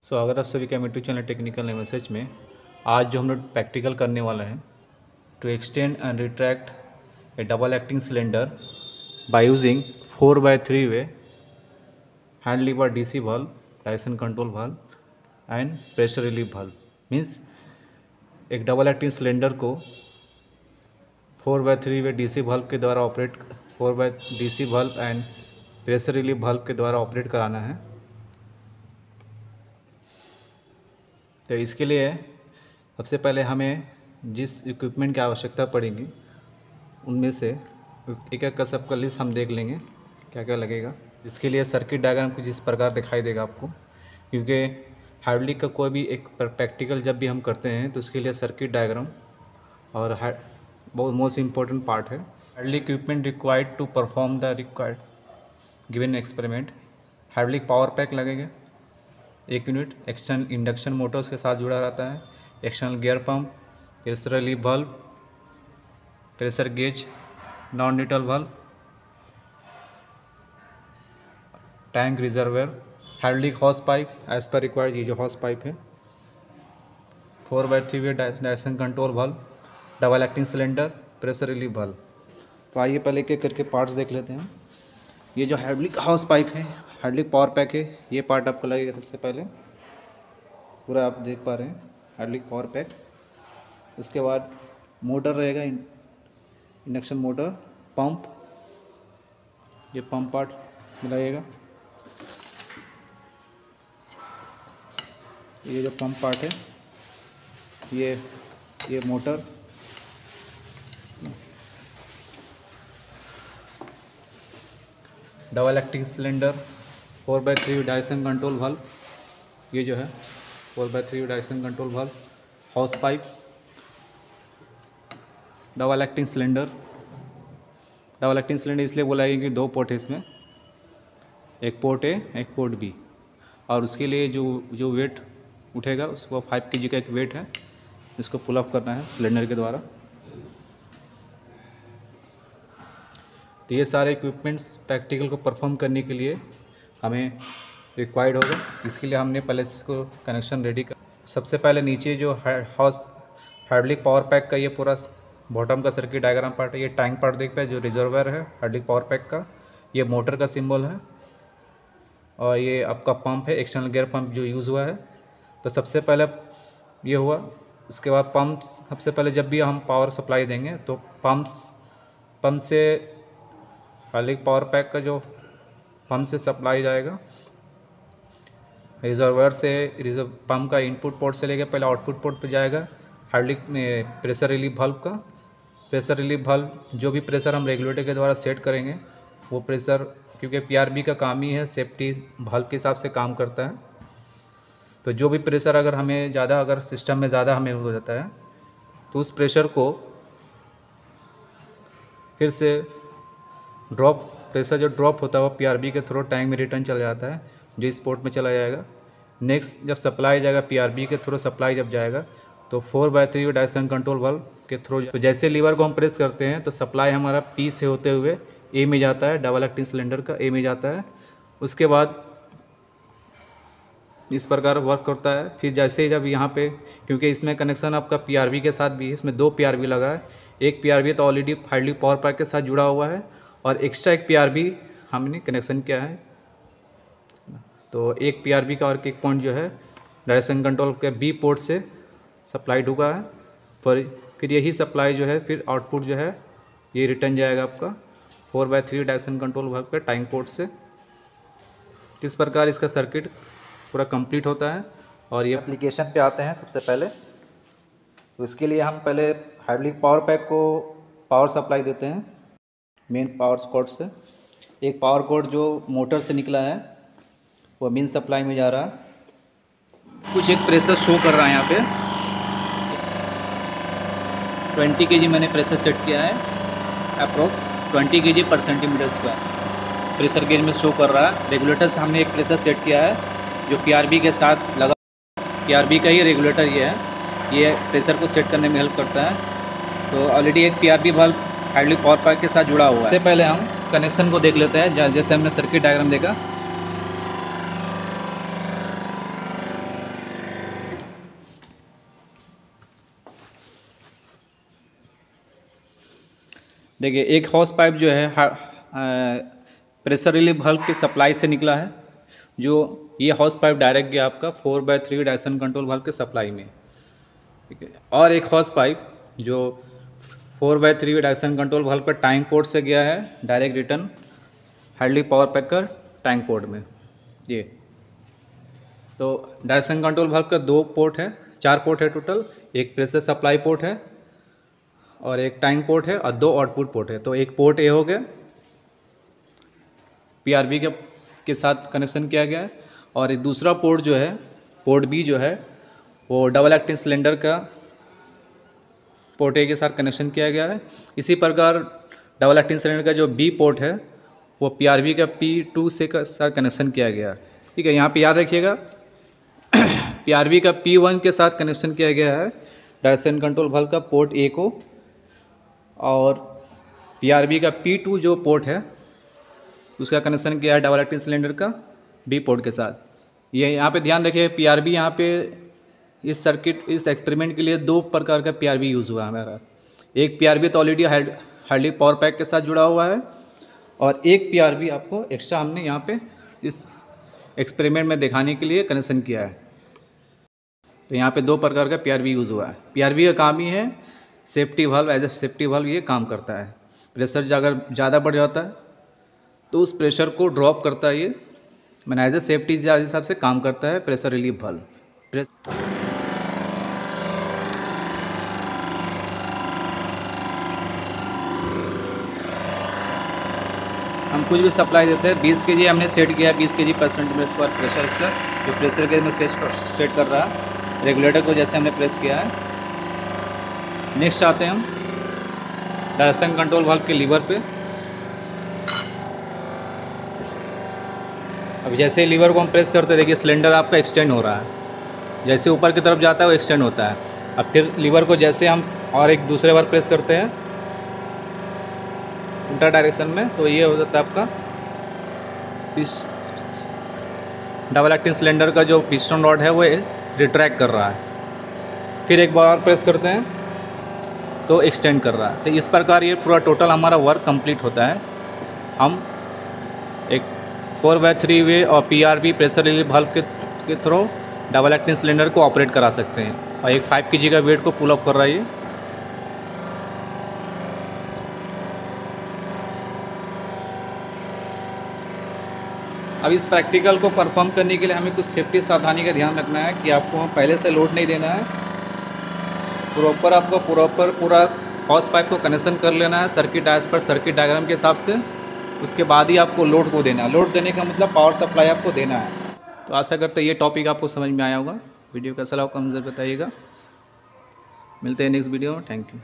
स्वागत है आप सभी का यूट्यूब चैनल टेक्निकल मैसेज में। आज जो हम लोग प्रैक्टिकल करने वाले हैं to extend and retract a double acting cylinder by using 4x3 way hand lever DC valve, direction control valve and pressure relief valve. Means एक डबल एक्टिंग सिलेंडर को 4x3 वे डीसी वाल्व के द्वारा operate 4 DC valve and pressure relief valve के द्वारा operate कराना है। तो इसके लिए सबसे पहले हमें जिस इक्विपमेंट की आवश्यकता पड़ेगी उनमें से एक एक का सबका लिस्ट हम देख लेंगे क्या क्या लगेगा। इसके लिए सर्किट डायग्राम कुछ इस प्रकार दिखाई देगा आपको, क्योंकि हाइड्रोलिक का कोई भी एक प्रैक्टिकल जब भी हम करते हैं तो उसके लिए सर्किट डायग्राम और बहुत मोस्ट इम्पोर्टेंट पार्ट है। Hydraulic equipment required to perform the required given experiment. Hydraulic power pack लगेगा 1 यूनिट, एक्सटर्नल इंडक्शन मोटर्स के साथ जुड़ा रहता है, external gear pump, pressure relief valve, pressure gauge, non neutral valve, tank reservoir, hydraulic hose pipe as per required, ये जो hose pipe है, 4x3 way direction control valve, double acting cylinder, pressure relief valve. तो आइए पहले एक एक करके parts देख लेते हैं। ये जो हाइड्रोलिक हॉस पाइप है, हाइड्रोलिक पावर पैक है, ये पार्ट आपको लगेगा सबसे पहले, पूरा आप देख पा रहे हैं हाइड्रोलिक पावर पैक। उसके बाद मोटर रहेगा, इंडक्शन मोटर, पंप, ये पंप पार्ट इसमें लगेगा। ये जो पंप पार्ट है, ये motor, double acting cylinder, 4x3 direction control valve, ये जो है 4x3 direction control valve, house pipe, double acting cylinder. Double acting cylinder इसलिए बोला है कि 2 पोर्ट है इसमें, एक पोर्ट ए एक पोर्ट बी, और उसके लिए जो वेट उठेगा उसको 5 kg का एक वेट है, इसको पुल अप करना है सिलेंडर के द्वारा। तो ये सारे इक्विपमेंट्स प्रैक्टिकल को परफॉर्म करने के लिए हमें रिक्वायर्ड होगा। इसके लिए हमने पहले इसको कनेक्शन रेडी कर। सबसे पहले नीचे जो हाइड्रोलिक पावर पैक का ये पूरा बॉटम का सर्किट डायग्राम पार्ट है, ये टैंक पार्ट देख पाए जो रिजर्वर है हाइड्रोलिक पावर पैक का, ये मोटर का सिंबल है, और ये आपका पंप है, एक्सटर्नल गियर पंप जो यूज़ हुआ है। तो सबसे पहले ये हुआ, उसके बाद पंप, सबसे पहले जब भी हम पावर सप्लाई देंगे तो पंप से हाइड्रोलिक पावर पैक का जो पंप से सप्लाई जाएगा, रिजर्वर से पंप का इनपुट पोर्ट से लेकर पहले आउटपुट पोर्ट पे जाएगा हाइड्रोलिक में प्रेशर रिलीफ वाल्व का। प्रेशर रिलीफ वाल्व जो भी प्रेशर हम रेगुलेटर के द्वारा सेट करेंगे वो प्रेशर, क्योंकि पीआरबी का काम ही है सेफ्टी वाल्व के हिसाब से काम करता है, तो जो भी प्रेशर अगर हमें ज़्यादा, अगर सिस्टम में ज़्यादा हमें हो जाता है तो उस प्रेशर को फिर से प्रेशर जो ड्रॉप होता है वो पीआरबी के थ्रू टैंक में रिटर्न चला जाता है, जो इस पोर्ट में चला जाएगा। नेक्स्ट जब सप्लाई जाएगा पीआरबी के थ्रू, सप्लाई जब जाएगा तो 4x3 डायरेक्शन कंट्रोल वाल्व के थ्रू, तो जैसे लीवर को हम प्रेस करते हैं तो सप्लाई हमारा पी से होते हुए ए में जाता है, डबल एक्टिंग सिलेंडर का ए में जाता है। उसके बाद इस प्रकार वर्क करता है। फिर जैसे ही जब यहाँ पे, क्योंकि इसमें कनेक्शन आपका पीआरबी के साथ भी है, इसमें 2 पीआरबी लगा है, एक पीआरबी तो ऑलरेडी हाइड्रोलिक पावर पैक के साथ जुड़ा हुआ है और एक्स्ट्रा एक पीआरबी हमने कनेक्शन किया है। तो एक पीआरबी का और एक पॉइंट जो है डायरेक्शन कंट्रोल के बी पोर्ट से सप्लाई ढुका है, फिर यही सप्लाई जो है फिर आउटपुट जो है ये रिटर्न जाएगा आपका 4x3 डायरेक्शन कंट्रोल वाल्व के टैंक पोर्ट से। इस प्रकार इसका सर्किट पूरा कंप्लीट होता है। और ये एप्लीकेशन पे आते हैं सबसे पहले, तो इसके लिए हम पहले हाइड्रोलिक पावर पैक को पावर सप्लाई देते हैं मेन पावर कॉर्ड से। एक पावर कॉर्ड जो मोटर से निकला है वो मेन सप्लाई में जा रहा है। कुछ एक प्रेशर शो कर रहा है, यहाँ पे 20 kg मैंने प्रेशर सेट किया है, अप्रोक्स 20 kg पर सेंटीमीटर स्क्वायर प्रेशर गेज में शो कर रहा है। रेगुलेटर से हमने एक प्रेशर सेट किया है जो पीआरबी के साथ लगा, पीआरबी का ही रेगुलेटर ये है, ये प्रेशर को सेट करने में हेल्प करता है। तो ऑलरेडी एक PRB valve hydraulic power pack के साथ जुड़ा हुआ है। सबसे पहले हम कनेक्शन को देख लेते हैं, जैसे हमने सर्किट डायग्राम देखा। देखिए एक हॉस पाइप जो है प्रेशर रिलीफ वाल्व के सप्लाई से निकला है, जो ये हॉस पाइप डायरेक्ट गया आपका 4/3 डायरेक्शन कंट्रोल वाल्व के सप्लाई में, ठीक है। और एक हॉस पाइप जो 4/3 डायरेक्शन कंट्रोल वाल्व का टैंक पोर्ट से गया है डायरेक्ट रिटर्न हार्डली पावर पैकर टैंक पोर्ट में। ये तो डायरेक्शन कंट्रोल वाल्व का 2 पोर्ट है, 4 पोर्ट है टोटल, एक प्रेशर सप्लाई पोर्ट है और एक टैंक पोर्ट है और 2 आउटपुट पोर्ट है। तो एक पोर्ट ए हो गया, पीआरबी के साथ कनेक्शन किया गया है, और एक दूसरा पोर्ट जो है पोर्ट बी जो है वो डबल एक्टिंग सिलेंडर का पोर्ट ए के साथ कनेक्शन किया गया है। इसी प्रकार डबल एक्टिंग सिलेंडर का जो बी पोर्ट है वो पीआरबी का P2 से साथ कनेक्शन किया गया है, ठीक है। यहाँ पे याद रखिएगा पीआरबी का P1 के साथ कनेक्शन किया गया है डायरेक्शन कंट्रोल वाल्व का पोर्ट ए को, और पीआरबी का P2 जो पोर्ट है उसका कनेक्शन किया है डबल एक्टिंग सिलेंडर का बी पोर्ट के साथ। ये यहाँ पे ध्यान रखिए पीआरबी यहाँ पे इस सर्किट इस एक्सपेरिमेंट के लिए 2 प्रकार का पीआरबी यूज़ हुआ है हमारा। एक पीआरबी तो ऑलरेडी हार्डली पावर पैक के साथ जुड़ा हुआ है, और एक पीआरबी आपको एक्स्ट्रा हमने यहाँ पे इस एक्सपेरिमेंट में दिखाने के लिए कनेक्शन किया है। तो यहाँ पे 2 प्रकार का पीआरबी यूज़ हुआ है। पीआरबी का काम ही है safety valve, as a safety valve ये काम करता है। प्रेशर अगर ज़्यादा बढ़ जाता है तो उस प्रेशर को ड्रॉप करता है, ये मैंने एज ए सेफ्टी हिसाब से काम करता है प्रेशर रिलीफ वाल्व। हम कुछ भी सप्लाई देते हैं 20 kg हमने सेट किया है, 20 kg/cm² प्रेशर इसका, जो प्रेशर के में सेट कर रहा है रेगुलेटर को जैसे हमने प्रेस किया है। नेक्स्ट आते हैं हम डायरेक्शन कंट्रोल वाल्व के लीवर पे। अब जैसे लीवर को हम प्रेस करते हैं देखिए सिलेंडर आपका एक्सटेंड हो रहा है, जैसे ऊपर की तरफ जाता है वो एक्सटेंड होता है। अब फिर लीवर को जैसे हम और एक दूसरे बार प्रेस करते हैं उल्टा डायरेक्शन में, तो ये हो जाता है आपका डबल एक्टिंग सिलेंडर का जो पिस्टन रॉड है वो रिट्रैक्ट कर रहा है। फिर एक बार प्रेस करते हैं तो एक्सटेंड कर रहा है। तो इस प्रकार ये पूरा टोटल हमारा वर्क कंप्लीट होता है। हम एक 4/3 वे और पीआरबी प्रेशर रिलीफ वाल्व के थ्रू डबल एक्टिंग सिलेंडर को ऑपरेट करा सकते हैं, और एक 5 kg का वेट को पुल अप कर रहा है ये। अब इस प्रैक्टिकल को परफॉर्म करने के लिए हमें कुछ सेफ्टी सावधानी का ध्यान रखना है कि आपको पहले से लोड नहीं देना है। आपको पूरा हॉस पाइप को कनेक्शन कर लेना है circuit as per circuit diagram के हिसाब से। उसके बाद ही आपको लोड को देना है। लोड देने का मतलब पावर सप्लाई आपको देना है। तो आशा करते हैं ये टॉपिक आपको समझ में आया होगा। वीडियो कैसा लगा कमेंट बताइएगा। मिलते हैं नेक्स्ट वीडियो में। Thank you.